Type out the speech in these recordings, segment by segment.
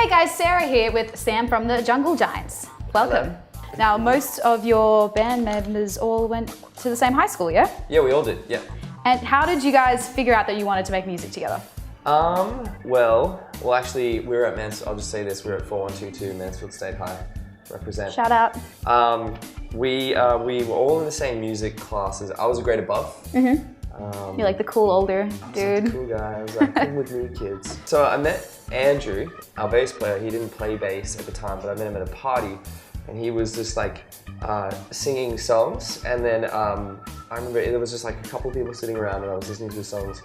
Hey guys, Sarah here with Sam from the Jungle Giants. Welcome. Hello. Now, most of your band members all went to the same high school, yeah? Yeah, we all did, yeah. And how did you guys figure out that you wanted to make music together? Well, actually, we were at I'll just say this, we were at 4122 Mansfield State High, represent. Shout out. We were all in the same music classes. I was a grade above. Mm-hmm. You're like the cool older dude. I was like the cool guy, I was like, come with me kids. So I met Andrew, our bass player. He didn't play bass at the time, but I met him at a party and he was just like singing songs. And then I remember there was just like a couple of people sitting around and I was listening to the songs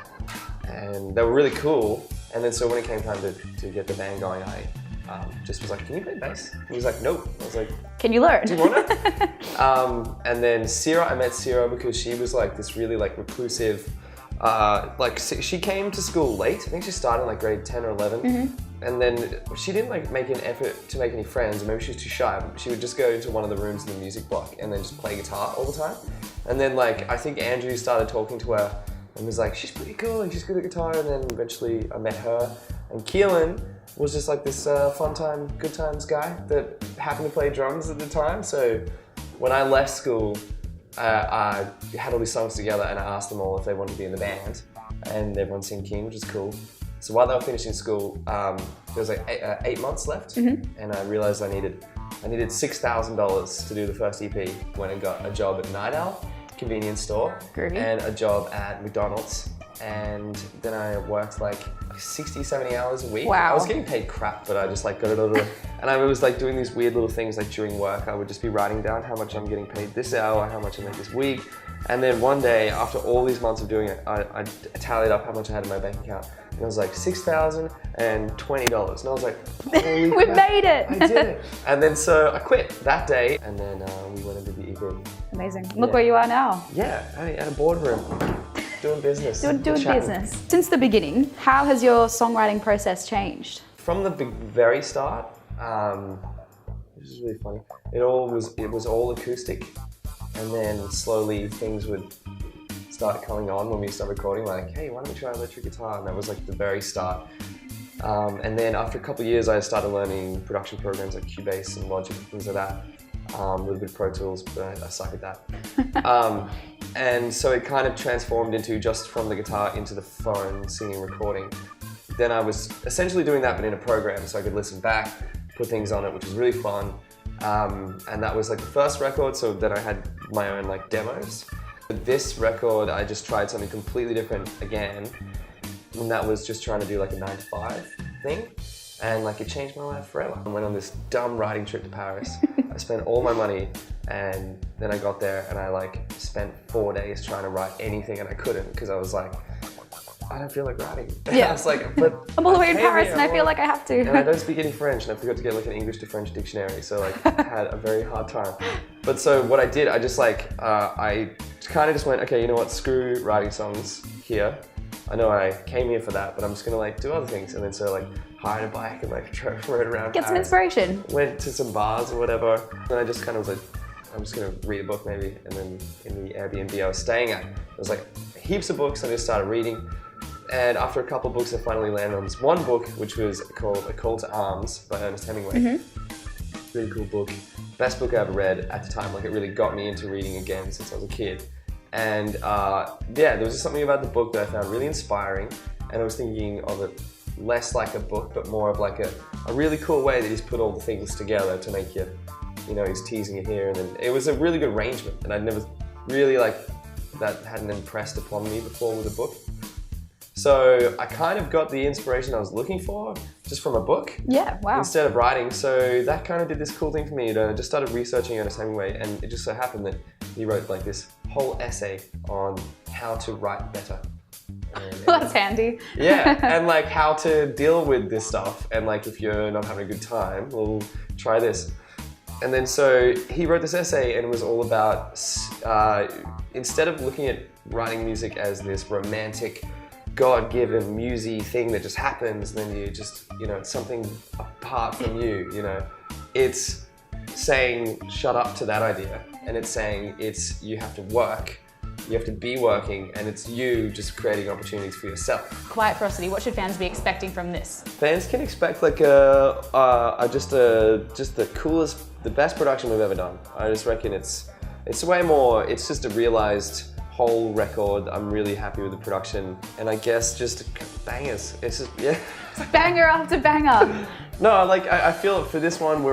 and they were really cool. And then so when it came time to get the band going, I just was like, can you play bass? He was like, nope. I was like, can you learn? do you want it? And then I met Sierra because she was like this really like reclusive, she came to school late. I think she started in like grade 10 or 11. Mm-hmm. And then she didn't like make an effort to make any friends, or maybe she was too shy. She would just go into one of the rooms in the music block and then just play guitar all the time. And then like, I think Andrew started talking to her and was like, she's pretty cool and she's good at guitar. And then eventually I met her, and Keelan was just like this fun time, good times guy that happened to play drums at the time. So when I left school, I had all these songs together and I asked them all if they wanted to be in the band, and everyone seemed keen, which is cool. So while they were finishing school, there was like 8 months left, mm-hmm. and I realized I needed $6,000 to do the first EP when I got a job at Night Owl convenience store. Groovy. And a job at McDonald's. And then I worked like 60, 70 hours a week. Wow. I was getting paid crap, but I just like got it all. And I was like doing these weird little things like during work. I would just be writing down how much I'm getting paid this hour, how much I make this week. And then one day, after all these months of doing it, I tallied up how much I had in my bank account. And it was like $6,020. And I was like, holy We crap, made it! I did it. And then so I quit that day, and then we went into the EP. Amazing. Look where you are now. Yeah, at a boardroom. Doing business. Doing business. Since the beginning, how has your songwriting process changed? From the very start, this is really funny. It was all acoustic, and then slowly things would start coming on when we started recording. Like, hey, why don't we try electric guitar? And that was like the very start. And then after a couple of years, I started learning production programs like Cubase and Logic and things like that. A little bit of Pro Tools, but I suck at that. And so it kind of transformed into just from the guitar into the phone, singing, recording. Then I was essentially doing that, but in a program, so I could listen back, put things on it, which was really fun. And that was like the first record, so then I had my own like demos. This record, I just tried something completely different again, and that was just trying to do like a 9-to-5 thing. And like it changed my life forever. I went on this dumb writing trip to Paris. I spent all my money, and then I got there and I like spent 4 days trying to write anything, and I couldn't because I was like, I don't feel like writing. Yeah. I was like, but I'm all the way in Paris and I feel like I have to. And I don't speak any French, and I forgot to get like an English to French dictionary, so like I had a very hard time. But so what I did, I just like, I kind of just went, okay, you know what, screw writing songs here. I know I came here for that, but I'm just gonna like do other things. And then so like hired a bike and like rode around Get Paris, some inspiration. Went to some bars or whatever. And I just kind of was like, I'm just gonna read a book maybe. And then in the Airbnb I was staying at, there was like heaps of books. I just started reading. And after a couple of books, I finally landed on this one book, which was called A Call to Arms by Ernest Hemingway. Mm-hmm. Really cool book. Best book I ever read at the time. Like it really got me into reading again since I was a kid. And yeah, there was just something about the book that I found really inspiring, and I was thinking of it less like a book, but more of like a really cool way that he's put all the things together to make you know, he's teasing you here, and then it was a really good arrangement, and I'd never really like, that hadn't impressed upon me before with a book. So I kind of got the inspiration I was looking for just from a book. Yeah, wow. Instead of writing. So that kind of did this cool thing for me. I just started researching Ernest Hemingway, and it just so happened that he wrote like this whole essay on how to write better. That's handy. Yeah, and like how to deal with this stuff. And like if you're not having a good time, well, try this. And then so he wrote this essay, and it was all about, instead of looking at writing music as this romantic, God-given, musy thing that just happens, then you just, you know, it's something apart from you, you know. It's saying, shut up to that idea. And it's saying, you have to work, You have to be working, and it's you just creating opportunities for yourself. Quiet Ferocity, what should fans be expecting from this? Fans can expect like just the coolest, the best production we've ever done. I just reckon it's way more. It's just a realized whole record. I'm really happy with the production, and I guess just bangers. It's just Banger after banger. No, like I feel for this one, we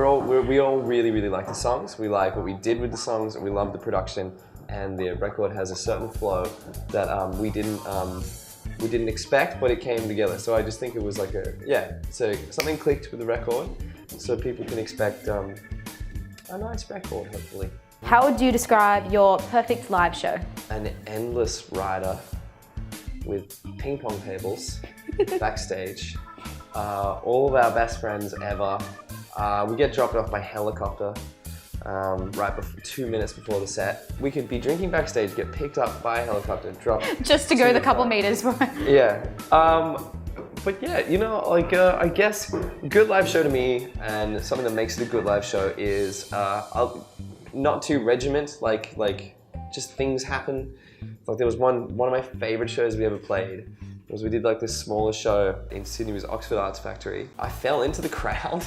all really like the songs. We like what we did with the songs, and we love the production. And the record has a certain flow that we didn't expect, but it came together. So I just think it was like so something clicked with the record, so people can expect a nice record, hopefully. How would you describe your perfect live show? An endless rider with ping pong tables backstage. All of our best friends ever. We get dropped off by helicopter right before, 2 minutes before the set. We could be drinking backstage, get picked up by a helicopter, dropped. Just to go the couple meters. Yeah. But yeah, you know, like I guess good live show to me, and something that makes it a good live show is not too regiment, like just things happen. Like there was one of my favorite shows we ever played. Was we did like this smaller show in Sydney, it was Oxford Arts Factory. I fell into the crowd.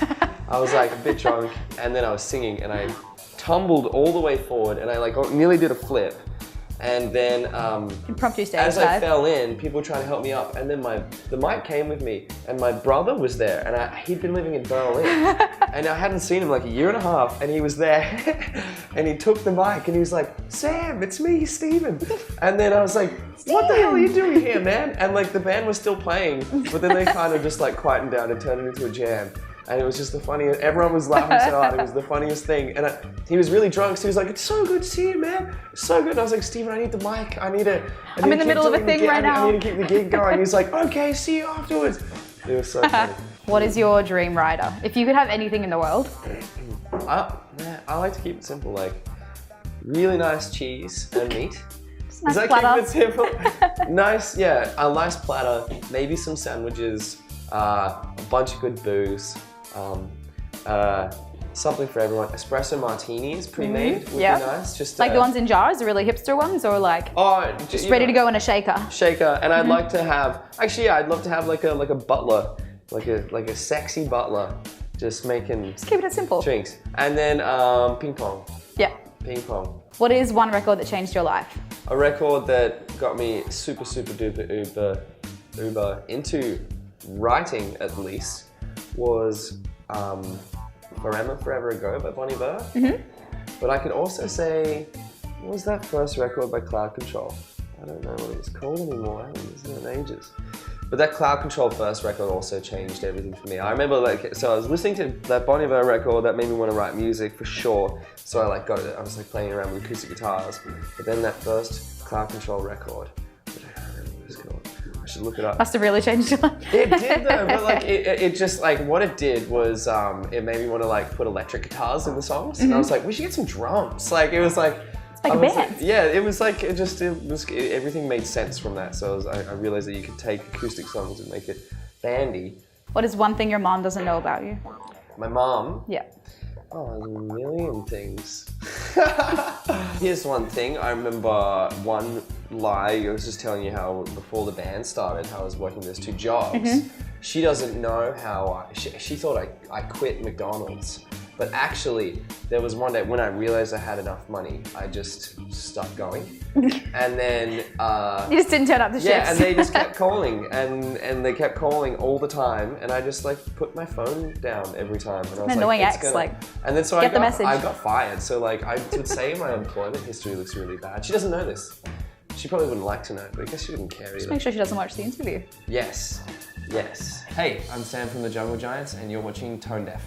I was like a bit drunk, and then I was singing, and I tumbled all the way forward, and I like nearly did a flip. And then Impromptu stage as dive. I fell in, people were trying to help me up, and then the mic came with me, and my brother was there, and he'd been living in Berlin, and I hadn't seen him like a year and a half, and he was there, and he took the mic, and he was like, "Sam, it's me, Steven." And then I was like, "What the hell are you doing here, man?" And like the band was still playing, but then they kind of just like quietened down and turned it into a jam. And it was just the funniest, everyone was laughing so hard, it was the funniest thing. And he was really drunk, so he was like, "It's so good to see you, man. It's so good." And I was like, "Steven, I need the mic. I'm in the middle of a thing right now. I need to keep the gig going." He's like, "Okay, see you afterwards." It was so funny. What is your dream rider? If you could have anything in the world. I like to keep it simple, like really nice cheese and meat. Nice Is that platter. keeping it simple? Nice, yeah, a nice platter, maybe some sandwiches, a bunch of good booze, something for everyone. Espresso martinis, pre-made, would be nice. Just like the ones in jars, the really hipster ones, or like just ready to go in a shaker. Shaker, and I'd like to have. Actually, yeah, I'd love to have like a butler, like a sexy butler, just making. Just keeping it simple. Drinks, and then ping pong. Yeah. Ping pong. What is one record that changed your life? A record that got me super duper uber into writing, at least, was Forever Ago by Bon Iver. But I could also say, what was that first record by Cloud Control? I don't know what it was called anymore. I haven't listened to it in ages. But that Cloud Control first record also changed everything for me. I remember so I was listening to that Bon Iver record that made me want to write music for sure. So I was like playing around with acoustic guitars. But then that first Cloud Control record, which I can't remember what it's called. I should look it up. Must have really changed your life. It did though, but like it just like what it did was it made me want to like put electric guitars in the songs. And I was like, we should get some drums. Like it was like like a band. Yeah, it was like everything made sense from that. So I realized that you could take acoustic songs and make it bandy. What is one thing your mom doesn't know about you? My mom? Yeah. Oh, there's a million things. Here's one thing. I remember one lie. I was just telling you how before the band started, how I was working those 2 jobs. She doesn't know how she thought I quit McDonald's. But actually, there was one day when I realized I had enough money, I just stopped going. And then... you just didn't turn up to shifts. Yeah, and they just kept calling, and they kept calling all the time, and I just like put my phone down every time. And I was annoying like, ex, like, and then so get the message. I got fired. So like, I would say my employment history looks really bad. She doesn't know this. She probably wouldn't like to know, but I guess she wouldn't care either. Just make sure she doesn't watch the interview. Yes. Hey, I'm Sam from the Jungle Giants, and you're watching Tone Deaf.